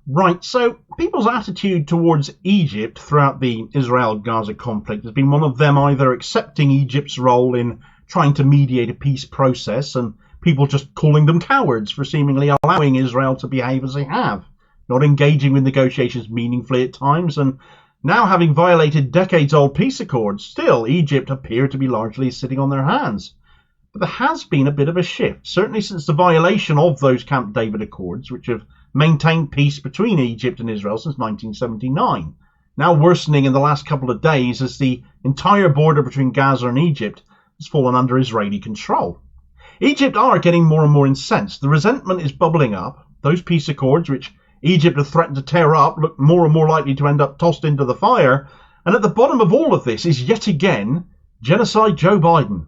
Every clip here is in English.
Right, so people's attitude towards Egypt throughout the Israel Gaza conflict has been one of them either accepting Egypt's role in trying to mediate a peace process and people just calling them cowards for seemingly allowing Israel to behave as they have, not engaging with negotiations meaningfully at times, and now having violated decades-old peace accords. Still, Egypt appear to be largely sitting on their hands. But there has been a bit of a shift, certainly since the violation of those Camp David Accords, which have maintained peace between Egypt and Israel since 1979, now worsening in the last couple of days as the entire border between Gaza and Egypt has fallen under Israeli control. Egypt are getting more and more incensed. The resentment is bubbling up. Those peace accords, which Egypt have threatened to tear up, look more and more likely to end up tossed into the fire. And at the bottom of all of this is yet again genocide Joe Biden.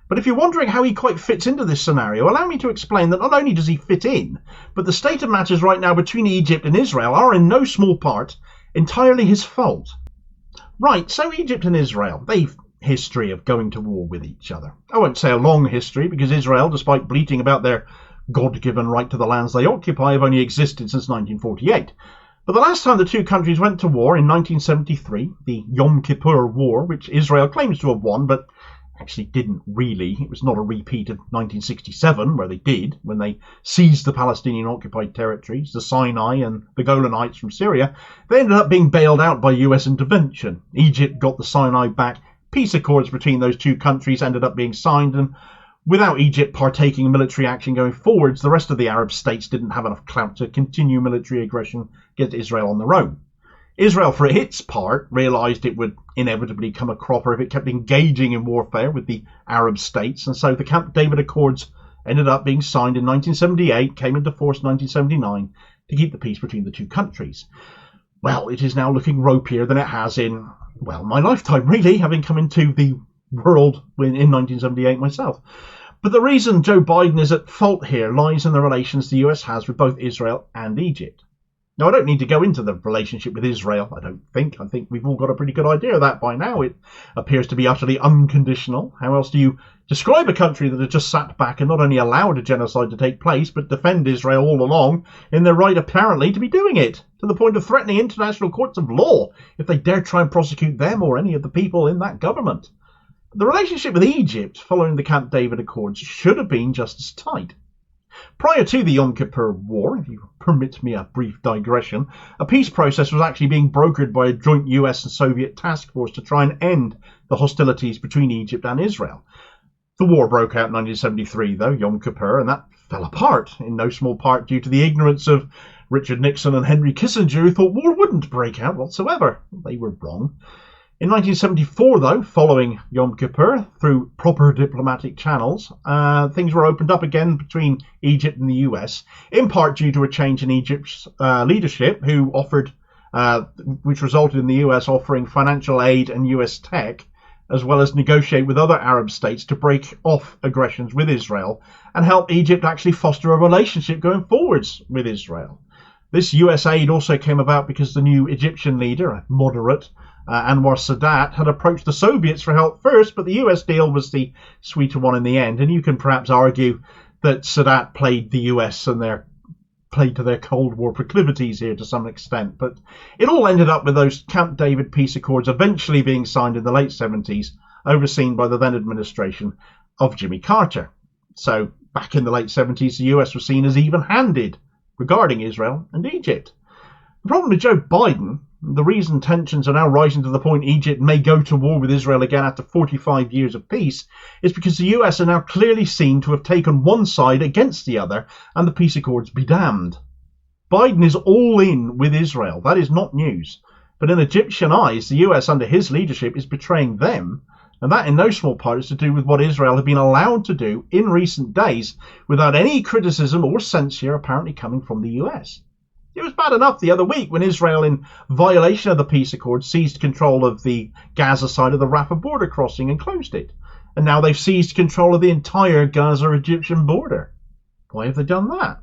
But if you're wondering how he quite fits into this scenario, allow me to explain that not only does he fit in, but the state of matters right now between Egypt and Israel are in no small part entirely his fault. Right, so Egypt and Israel, they've history of going to war with each other. I won't say a long history, because Israel, despite bleating about their God-given right to the lands they occupy, have only existed since 1948. But the last time the two countries went to war in 1973, the Yom Kippur War, which Israel claims to have won, but actually didn't really. It was not a repeat of 1967, where they did, when they seized the Palestinian-occupied territories, the Sinai and the Golan Heights from Syria. They ended up being bailed out by US intervention. Egypt got the Sinai back. Peace accords between those two countries ended up being signed, and without Egypt partaking in military action going forwards, the rest of the Arab states didn't have enough clout to continue military aggression against Israel on their own. Israel, for its part, realised it would inevitably come a cropper if it kept engaging in warfare with the Arab states, and so the Camp David Accords ended up being signed in 1978, came into force in 1979 to keep the peace between the two countries. Well, it is now looking ropier than it has in, well, my lifetime, really, having come into the world in 1978 myself. But the reason Joe Biden is at fault here lies in the relations the US has with both Israel and Egypt. Now, I don't need to go into the relationship with Israel, I don't think. I think we've all got a pretty good idea of that by now. It appears to be utterly unconditional. How else do you describe a country that has just sat back and not only allowed a genocide to take place, but defend Israel all along in their right, apparently, to be doing it, to the point of threatening international courts of law if they dare try and prosecute them or any of the people in that government? The relationship with Egypt following the Camp David Accords should have been just as tight. Prior to the Yom Kippur War, if you permit me a brief digression, a peace process was actually being brokered by a joint US and Soviet task force to try and end the hostilities between Egypt and Israel. The war broke out in 1973, though, Yom Kippur, and that fell apart, in no small part due to the ignorance of Richard Nixon and Henry Kissinger, who thought war wouldn't break out whatsoever. They were wrong. In 1974, though, following Yom Kippur, through proper diplomatic channels, things were opened up again between Egypt and the US, in part due to a change in Egypt's leadership, which resulted in the US offering financial aid and US tech, as well as negotiate with other Arab states to break off aggressions with Israel and help Egypt actually foster a relationship going forwards with Israel. This US aid also came about because the new Egyptian leader, a moderate, Anwar Sadat, had approached the Soviets for help first, but the US deal was the sweeter one in the end. And you can perhaps argue that Sadat played the US and played to their Cold War proclivities here to some extent. But it all ended up with those Camp David peace accords eventually being signed in the late 70s, overseen by the then administration of Jimmy Carter. So back in the late 70s, the US was seen as even-handed regarding Israel and Egypt. The problem with Joe Biden, the reason tensions are now rising to the point Egypt may go to war with Israel again after 45 years of peace, is because the US are now clearly seen to have taken one side against the other, and the peace accords be damned. Biden is all in with Israel. That is not news. But in Egyptian eyes, the US under his leadership is betraying them, and that in no small part is to do with what Israel have been allowed to do in recent days without any criticism or censure apparently coming from the US. It was bad enough the other week when Israel, in violation of the peace accord, seized control of the Gaza side of the Rafah border crossing and closed it. And now they've seized control of the entire Gaza-Egyptian border. Why have they done that?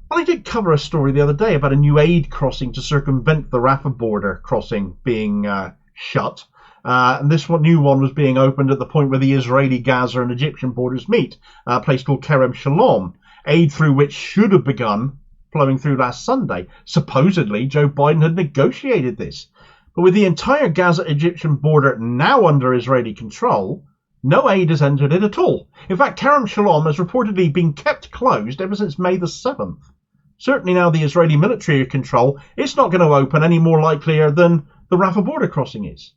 Well, I did cover a story the other day about a new aid crossing to circumvent the Rafah border crossing being shut. And this new one was being opened at the point where the Israeli Gaza and Egyptian borders meet, a place called Kerem Shalom, aid through which should have begun flowing through last Sunday. Supposedly, Joe Biden had negotiated this. But with the entire Gaza-Egyptian border now under Israeli control, no aid has entered it at all. In fact, Kerem Shalom has reportedly been kept closed ever since May the 7th. Certainly now the Israeli military control, it's not going to open any more likelier than the Rafah border crossing is.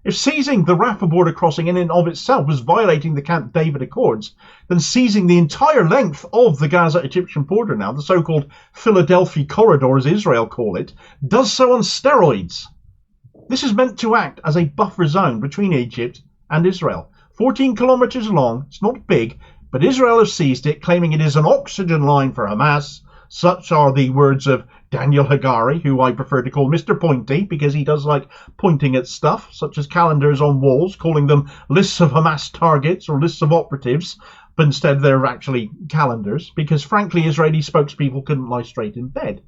If seizing the Rafah border crossing in and of itself was violating the Camp David Accords, then seizing the entire length of the Gaza-Egyptian border now, the so-called Philadelphia Corridor as Israel call it, does so on steroids. This is meant to act as a buffer zone between Egypt and Israel. 14 kilometers long, it's not big, but Israel has seized it, claiming it is an oxygen line for Hamas. Such are the words of Daniel Hagari, who I prefer to call Mr. Pointy, because he does like pointing at stuff, such as calendars on walls, calling them lists of Hamas targets or lists of operatives, but instead they're actually calendars, because frankly Israeli spokespeople couldn't lie straight in bed.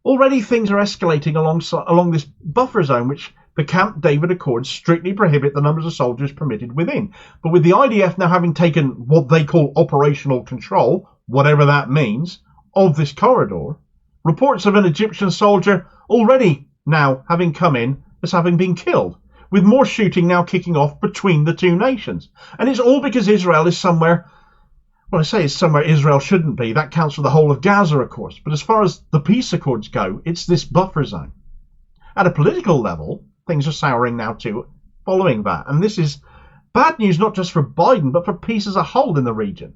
Already things are escalating along this buffer zone, which the Camp David Accords strictly prohibit the numbers of soldiers permitted within. But with the IDF now having taken what they call operational control, whatever that means, of this corridor, reports of an Egyptian soldier already now having come in as having been killed, with more shooting now kicking off between the two nations. And it's all because Israel is somewhere, well, I say it's somewhere Israel shouldn't be. That counts for the whole of Gaza, of course. But as far as the peace accords go, it's this buffer zone. At a political level, things are souring now too following that. And this is bad news not just for Biden, but for peace as a whole in the region.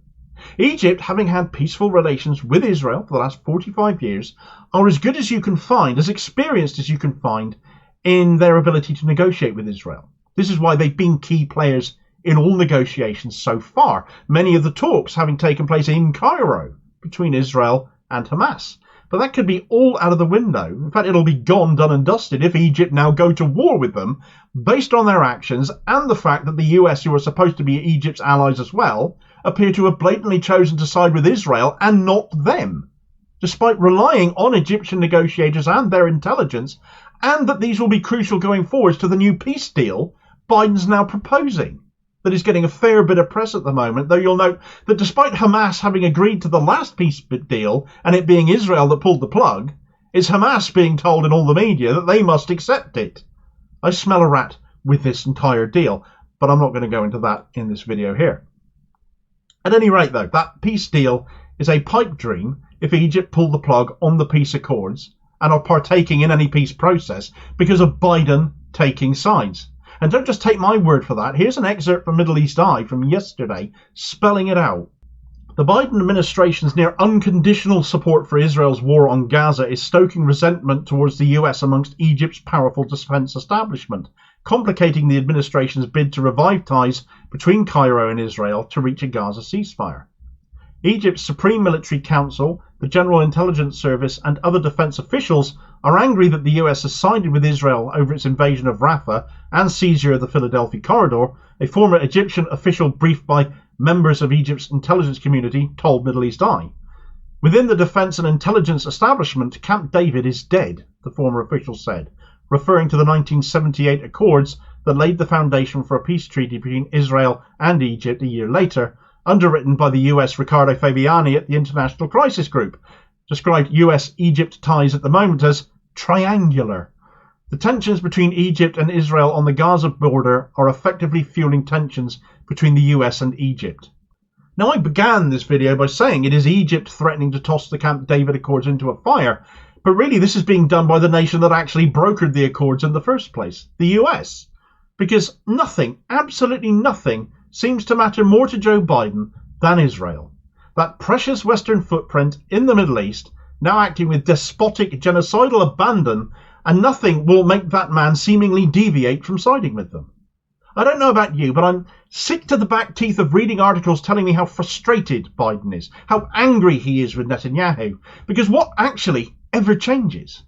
Egypt, having had peaceful relations with Israel for the last 45 years, are as good as you can find, as experienced as you can find in their ability to negotiate with Israel. This is why they've been key players in all negotiations so far, many of the talks having taken place in Cairo between Israel and Hamas. But that could be all out of the window. In fact, it'll be gone, done and dusted if Egypt now go to war with them based on their actions and the fact that the US, who are supposed to be Egypt's allies as well, appear to have blatantly chosen to side with Israel and not them, despite relying on Egyptian negotiators and their intelligence, and that these will be crucial going forwards to the new peace deal Biden's now proposing, that is getting a fair bit of press at the moment, though you'll note that despite Hamas having agreed to the last peace deal and it being Israel that pulled the plug, it's Hamas being told in all the media that they must accept it. I smell a rat with this entire deal, but I'm not going to go into that in this video here. At any rate, though, that peace deal is a pipe dream if Egypt pull the plug on the peace accords and are partaking in any peace process because of Biden taking sides. And don't just take my word for that. Here's an excerpt from Middle East Eye from yesterday, spelling it out. The Biden administration's near unconditional support for Israel's war on Gaza is stoking resentment towards the US amongst Egypt's powerful defense establishment, complicating the administration's bid to revive ties between Cairo and Israel to reach a Gaza ceasefire. Egypt's Supreme Military Council, the General Intelligence Service and other defense officials are angry that the US has sided with Israel over its invasion of Rafah and seizure of the Philadelphia Corridor, a former Egyptian official briefed by members of Egypt's intelligence community told Middle East Eye. Within the defense and intelligence establishment, Camp David is dead, the former official said, referring to the 1978 accords that laid the foundation for a peace treaty between Israel and Egypt a year later, underwritten by the US Riccardo Fabiani at the International Crisis Group, described US-Egypt ties at the moment as triangular. The tensions between Egypt and Israel on the Gaza border are effectively fueling tensions between the US and Egypt. Now, I began this video by saying it is Egypt threatening to toss the Camp David Accords into a fire, but really this is being done by the nation that actually brokered the Accords in the first place, the US. Because nothing, absolutely nothing, seems to matter more to Joe Biden than Israel. That precious Western footprint in the Middle East, now acting with despotic, genocidal abandon, and nothing will make that man seemingly deviate from siding with them. I don't know about you, but I'm sick to the back teeth of reading articles telling me how frustrated Biden is, how angry he is with Netanyahu, because what actually ever changes?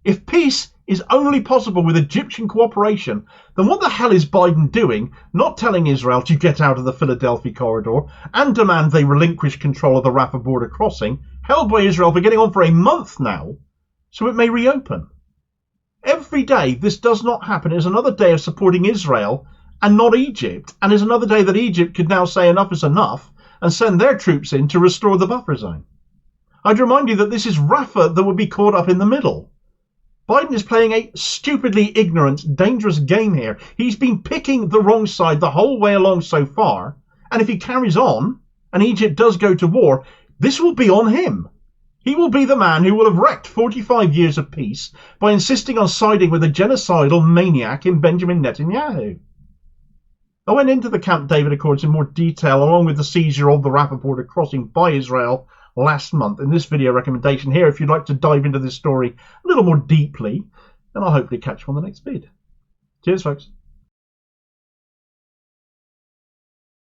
If peace is only possible with Egyptian cooperation, then what the hell is Biden doing not telling Israel to get out of the Philadelphia Corridor and demand they relinquish control of the Rafah border crossing, held by Israel for getting on for a month now, so it may reopen? Every day this does not happen is another day of supporting Israel and not Egypt, and is another day that Egypt could now say enough is enough and send their troops in to restore the buffer zone. I'd remind you that this is Rafah that would be caught up in the middle. Biden is playing a stupidly ignorant, dangerous game here. He's been picking the wrong side the whole way along so far, and if he carries on, and Egypt does go to war, this will be on him. He will be the man who will have wrecked 45 years of peace by insisting on siding with a genocidal maniac in Benjamin Netanyahu. I went into the Camp David Accords in more detail, along with the seizure of the Rafah border crossing by Israel last month in this video recommendation here, if you'd like to dive into this story a little more deeply, and I'll hopefully catch you on the next vid. Cheers, folks.